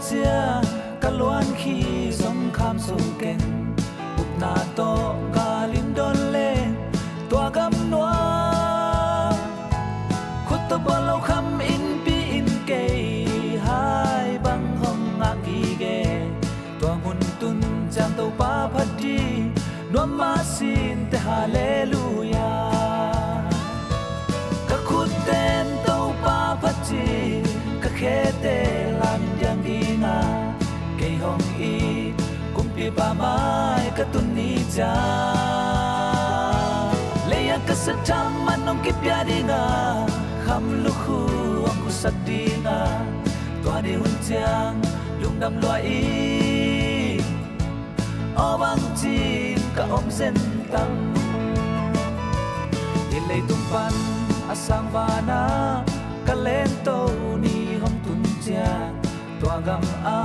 chia cả loan khi sông kham sông keng uk na to ga lim don lên tua gam noa khut to bao kham in pi in ke hai bang hong ngang gi ge tua mun tun chang to pa phadi no ma sin te hallelujah ka khut ten to pa phadi ka khete lan yang dinga ke hong i kumpi pa mai ka tun ni cha leya ka satam manong ki pya dinga kham lu khu ang ku sak dinga tua de hun chang lung dam loi i o bang chin ka om sen tam ilei tum pan asang bana kalento ni hom tun cha tua gam a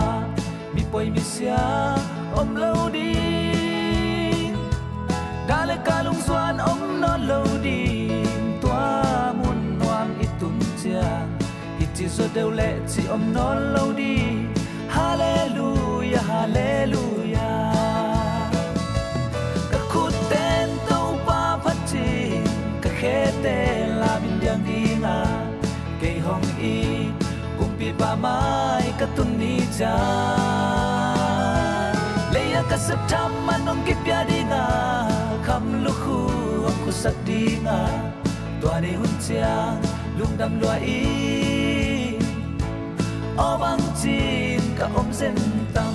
mi poi mi sia om lo di dale kalung suan om no lo di tua mun wang itun cha iti so deu le chi om no lo di hallelujah hallelujah ka khuten to pa phachi ka khete la min yang dinga ke hong i kumpi pa mai ka tun ni cha leya ka satam manong ki pya dinga kham lu khu ku sak dinga tua de hun chiang lung dam lua i o bang chin ka om sen tam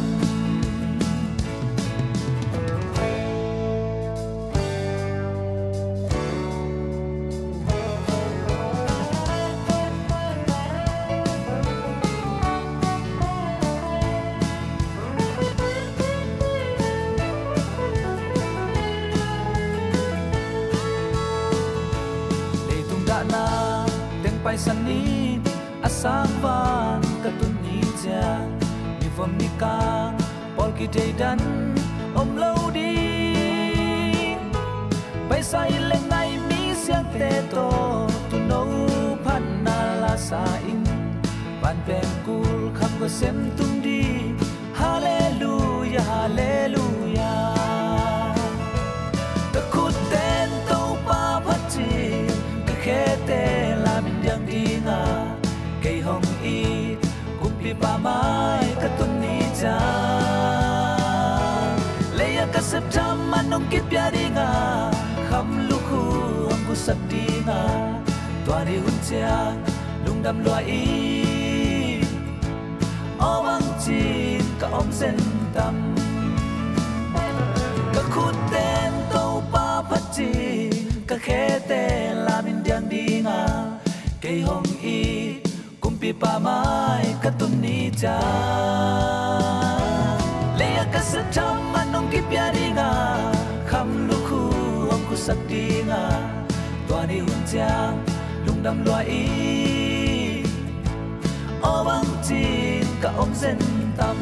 pai sani asang van katun ni cha mi vom ni kang pol ki te dan om lo di pai sai le ngai mi siang te to tu no phan na la sa in van pem kul kham ko sem tum di hallelujah hallelujah ta khut ten to pa phachi ka khete yang dinga kay hong i kumpi pa mai ka tun ni cha leya ka satam manong kit pya dinga kham lu khu ang ku sak dinga tua de hun cha lung dam lua i o bang chin ka om sen tam ka khut ten to pa phachi ka khete la min yang dinga kay hong i kumpi pa mai ka tun ni cha leya ka satam manong ki pya dinga kham lu khu ang ku sak dinga tua ni hun chang lung dam lua i o bang chin ka om sen tam